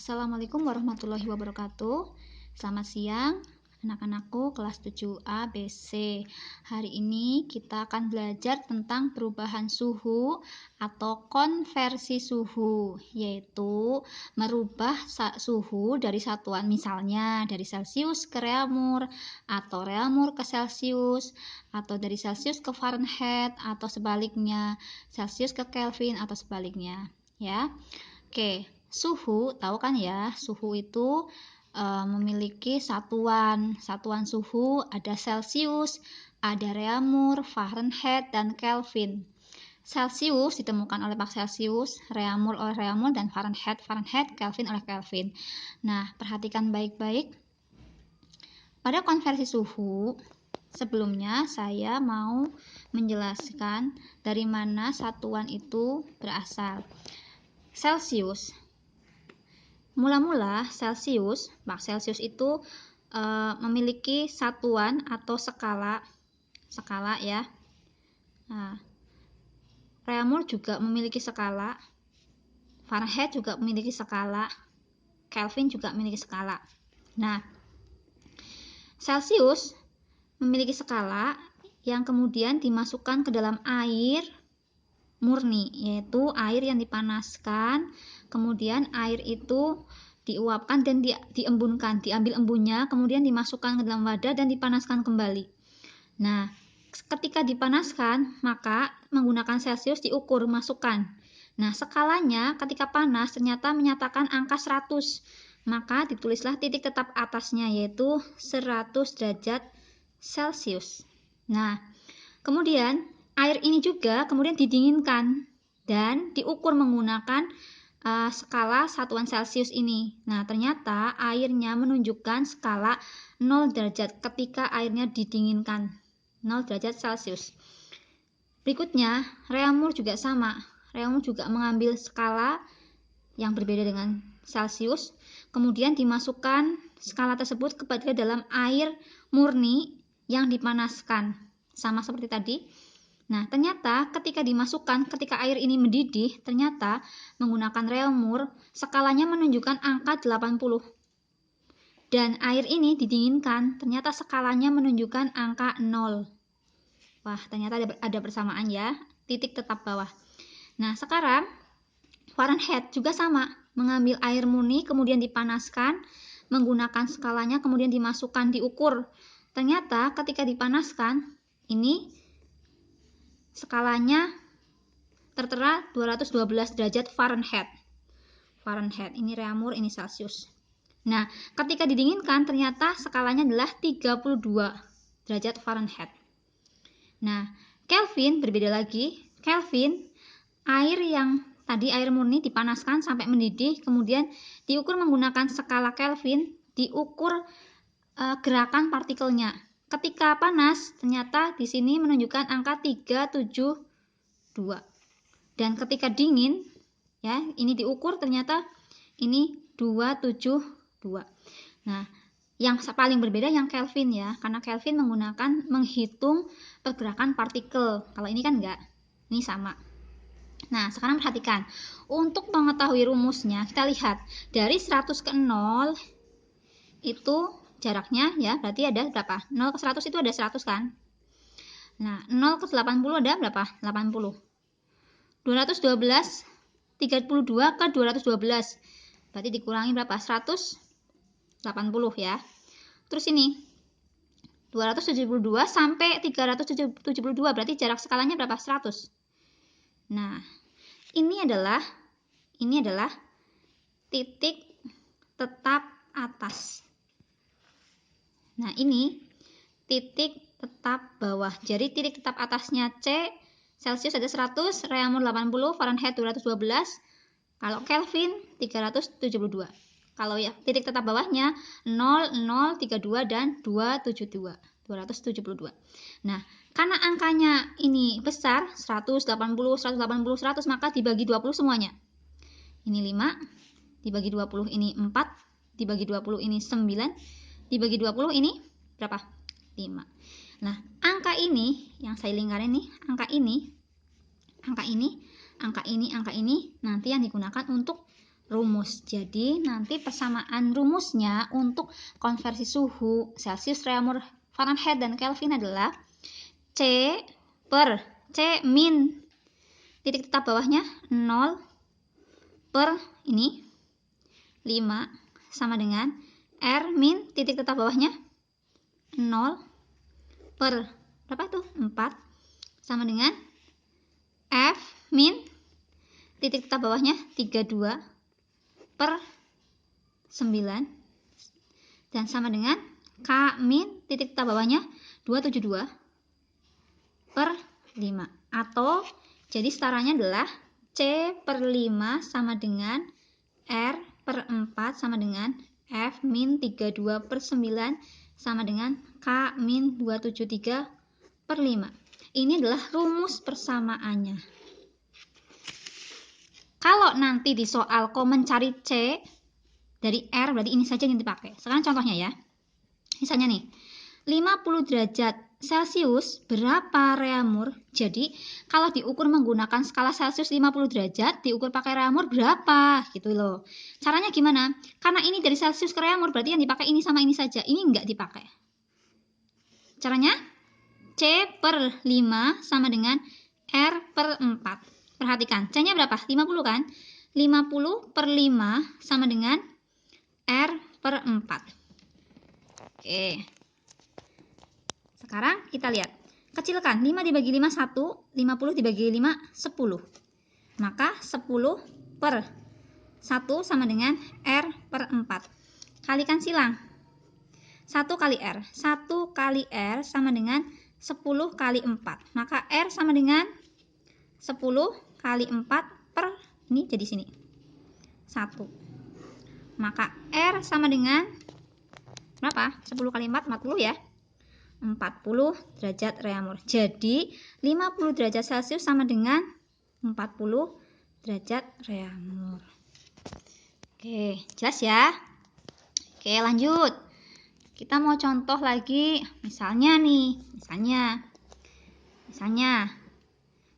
Assalamualaikum warahmatullahi wabarakatuh. Selamat siang anak-anakku kelas 7A BC. Hari ini kita akan belajar tentang perubahan suhu atau konversi suhu, yaitu merubah suhu dari satuan, misalnya dari Celcius ke Reaumur, atau Reaumur ke Celcius, atau dari Celcius ke Fahrenheit, atau sebaliknya Celcius ke Kelvin, atau sebaliknya ya. Oke, suhu, tahu kan ya, suhu itu memiliki satuan suhu, ada Celcius, ada Reaumur, Fahrenheit, dan Kelvin. Celcius ditemukan oleh Pak Celcius, Reaumur oleh Reaumur, dan Fahrenheit, Kelvin oleh Kelvin. Nah, perhatikan baik-baik. Pada konversi suhu, sebelumnya saya mau menjelaskan dari mana satuan itu berasal. Celcius. Mula-mula Pak Celcius itu memiliki satuan atau skala ya. Nah, Reaumur juga memiliki skala, Fahrenheit juga memiliki skala, Kelvin juga memiliki skala. Nah, Celcius memiliki skala yang kemudian dimasukkan ke dalam air murni, yaitu air yang dipanaskan, kemudian air itu diuapkan dan diembunkan, diambil embunnya, kemudian dimasukkan ke dalam wadah dan dipanaskan kembali. Nah, ketika dipanaskan, maka menggunakan Celcius diukur, masukkan. Nah, skalanya ketika panas ternyata menyatakan angka 100, maka ditulislah titik tetap atasnya, yaitu 100 derajat Celcius. Nah, kemudian air ini juga kemudian didinginkan dan diukur menggunakan skala satuan Celcius ini. Nah, ternyata airnya menunjukkan skala 0 derajat ketika airnya didinginkan, 0 derajat Celcius. Berikutnya, Reaumur juga sama. Reaumur juga mengambil skala yang berbeda dengan Celcius, kemudian dimasukkan skala tersebut kepada dalam air murni yang dipanaskan, sama seperti tadi. Nah, ternyata ketika air ini mendidih, ternyata menggunakan Reaumur, skalanya menunjukkan angka 80. Dan air ini didinginkan, ternyata skalanya menunjukkan angka 0. Wah, ternyata ada persamaan ya, titik tetap bawah. Nah, sekarang Fahrenheit juga sama, mengambil air murni, kemudian dipanaskan, menggunakan skalanya, kemudian dimasukkan, diukur. Ternyata ketika dipanaskan, ini skalanya tertera 212 derajat Fahrenheit. Ini Reaumur, ini Celcius. Nah, ketika didinginkan ternyata skalanya adalah 32 derajat Fahrenheit. Nah, Kelvin berbeda lagi. Kelvin, air yang tadi air murni dipanaskan sampai mendidih, kemudian diukur menggunakan skala Kelvin, diukur gerakan partikelnya. Ketika panas, ternyata di sini menunjukkan angka 372. Dan ketika dingin, ya, ini diukur ternyata ini 272. Nah, yang paling berbeda yang Kelvin ya, karena Kelvin menghitung pergerakan partikel. Kalau ini kan enggak, ini sama. Nah, sekarang perhatikan. Untuk mengetahui rumusnya, kita lihat dari 100 ke 0 itu jaraknya ya, berarti ada berapa? 0 ke 100 itu ada 100 kan? Nah, 0 ke 80 ada berapa? 80. 212, 32 ke 212. Berarti dikurangi berapa? 180 ya. Terus ini 272 sampai 372, berarti jarak skalanya berapa? 100. Nah, ini adalah titik tetap atas. Nah, ini titik tetap bawah. Jadi titik tetap atasnya C, Celcius ada 100, Reaumur 80, Fahrenheit 212, kalau Kelvin 372. Kalau ya titik tetap bawahnya 0, 0, 32 dan 272. Nah, karena angkanya ini besar, 180, 180, 100, maka dibagi 20 semuanya. Ini 5, dibagi 20 ini 4, dibagi 20 ini 9, dibagi 20 ini berapa? 5. Nah, angka ini yang saya lingkarin nih, angka ini nanti yang digunakan untuk rumus. Jadi nanti persamaan rumusnya untuk konversi suhu Celsius, reaumur, Fahrenheit, dan Kelvin adalah C min titik tetap bawahnya 0 per ini 5 sama dengan R min titik tetap bawahnya 0 per berapa tuh? 4 sama dengan F min titik tetap bawahnya 32 per 9 dan sama dengan K min titik tetap bawahnya 272 per 5, atau jadi setaranya adalah C per 5 sama dengan R per 4 sama dengan F min 32 per 9 sama dengan K min 273 per 5. Ini adalah rumus persamaannya. Kalau nanti di soal kau mencari C dari R, berarti ini saja yang dipakai. Sekarang contohnya ya. Misalnya nih, 50 derajat Celcius berapa reaumur? Jadi kalau diukur menggunakan skala Celcius 50 derajat, diukur pakai reaumur berapa? Gitu loh. Caranya gimana? Karena ini dari Celcius ke reaumur, berarti yang dipakai ini sama ini saja. Ini enggak dipakai. Caranya C per 5 sama dengan R per 4. Perhatikan, C-nya berapa? 50 kan? 50 per 5 sama dengan R per 4. Oke. Sekarang kita lihat. Kecilkan, 5 dibagi 5, 1. 50 dibagi 5, 10. Maka 10 per 1 sama dengan R per 4. Kalikan silang. 1 kali R. 1 kali R sama dengan 10 kali 4. Maka R sama dengan 10 kali 4 per, ini jadi sini. 1. Maka R sama dengan berapa? 10 kali 4, 40 ya. 40 derajat reaumur. Jadi 50 derajat Celcius sama dengan 40 derajat reaumur. Oke, jelas ya? Oke, lanjut. Kita mau contoh lagi. Misalnya nih, misalnya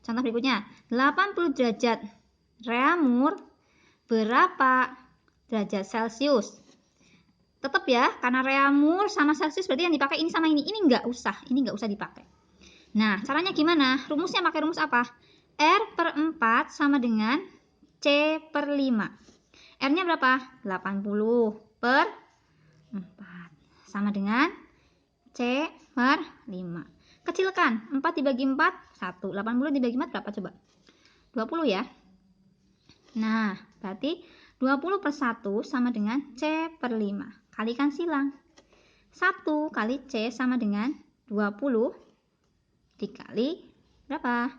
contoh berikutnya, 80 derajat reaumur berapa derajat Celcius? Tetap ya, karena reaumur sama Celsius berarti yang dipakai ini sama ini. Ini nggak usah dipakai. Nah, caranya gimana? Rumusnya pakai rumus apa? R per 4 sama dengan C per 5. R-nya berapa? 80 per 4 sama dengan C per 5. Kecilkan, 4 dibagi 4, 1. 80 dibagi 4 berapa coba? 20 ya. Nah, berarti 20 per 1 sama dengan C per 5. Kalikan silang. 1 kali C sama dengan 20 dikali berapa?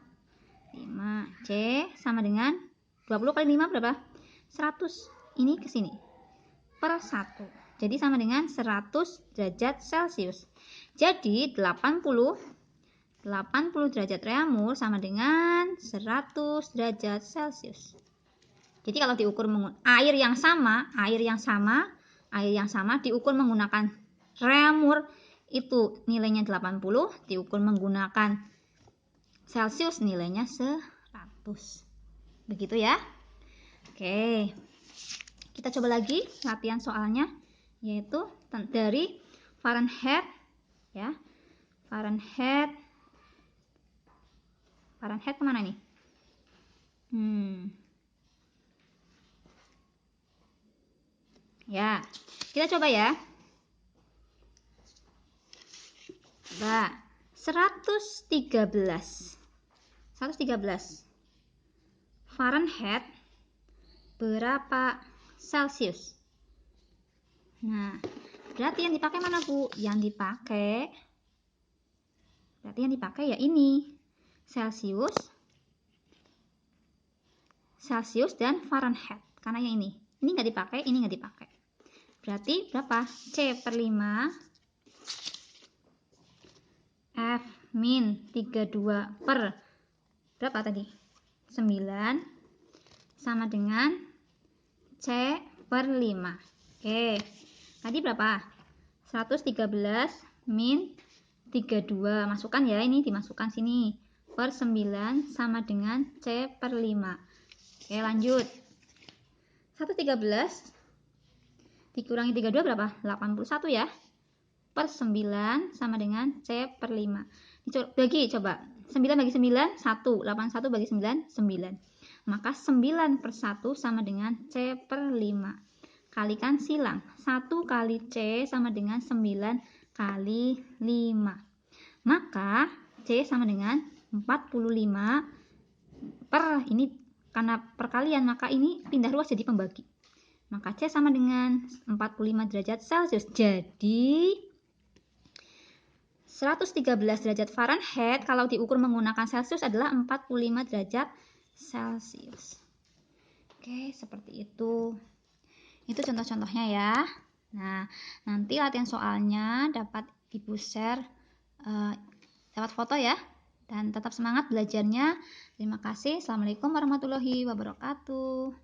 5. C sama dengan 20 kali 5 berapa? 100. Ini ke sini. Per 1. Jadi sama dengan 100 derajat Celcius. Jadi 80 derajat reaumur sama dengan 100 derajat Celcius. Jadi kalau diukur air yang sama diukur menggunakan reaumur itu nilainya 80, diukur menggunakan Celcius nilainya 100. Begitu ya. Oke. Kita coba lagi latihan soalnya, yaitu dari Fahrenheit ya. Fahrenheit kemana nih? Ya, kita coba ya. Coba 113 Fahrenheit berapa Celcius? Nah, berarti yang dipakai mana, Bu? Yang dipakai ya ini. Celcius dan Fahrenheit. Karena yang ini nggak dipakai, ini nggak dipakai. Berarti berapa? C per 5 F min 32 per berapa tadi? 9 sama dengan C per 5. Oke. Tadi berapa? 113 min 32. Masukkan ya, ini dimasukkan sini. Per 9 sama dengan C per 5. Oke, lanjut. 113 dikurangi 32 berapa? 81 ya. Per 9 sama dengan C per 5. Bagi coba. 9 bagi 9, 1. 81 bagi 9, 9. Maka 9 per 1 sama dengan C per 5. Kalikan silang. 1 kali C sama dengan 9 kali 5. Maka C sama dengan 45 per, ini karena perkalian, maka ini pindah ruas jadi pembagi. Maka C sama dengan 45 derajat Celcius. Jadi 113 derajat Fahrenheit kalau diukur menggunakan Celcius adalah 45 derajat Celcius. Oke, seperti itu. Itu contoh-contohnya ya. Nah, nanti latihan soalnya dapat Ibu share lewat foto ya. Dan tetap semangat belajarnya. Terima kasih. Assalamualaikum warahmatullahi wabarakatuh.